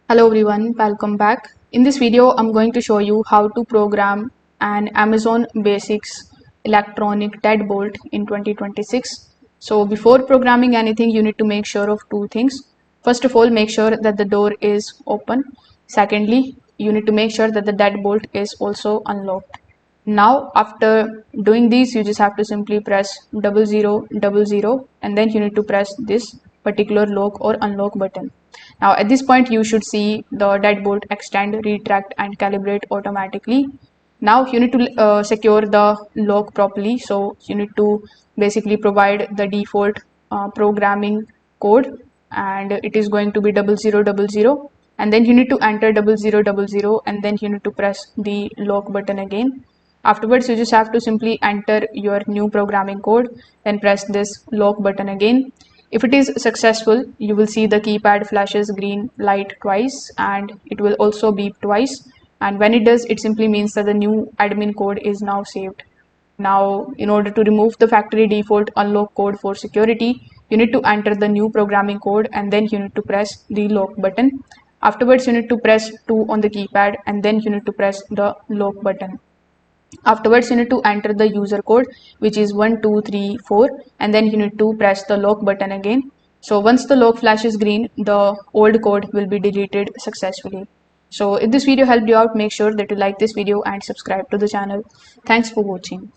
Hello everyone, welcome back. In this video, I'm going to show you how to program an Amazon Basics electronic deadbolt in 2026. So before programming anything, you need to make sure of two things. First of all, make sure that the door is open. Secondly, you need to make sure that the deadbolt is also unlocked. Now, after doing these, you just have to simply press 0000 and then you need to press this particular lock or unlock button. Now, at this point, you should see the deadbolt extend, retract, and calibrate automatically. Now, you need to secure the lock properly. So, you need to basically provide the default programming code, and it is going to be 0000. And then you need to enter 0000, and then you need to press the lock button again. Afterwards, you just have to simply enter your new programming code, then press this lock button again. If it is successful, you will see the keypad flashes green light twice and it will also beep twice. And when it does, it simply means that the new admin code is now saved. Now, in order to remove the factory default unlock code for security, you need to enter the new programming code and then you need to press the lock button. Afterwards, you need to press 2 on the keypad and then you need to press the lock button. Afterwards, you need to enter the user code, which is 1234, and then you need to press the lock button again. So once the lock flashes green, the old code will be deleted successfully. So if this video helped you out, make sure that you like this video and subscribe to the channel. Thanks for watching.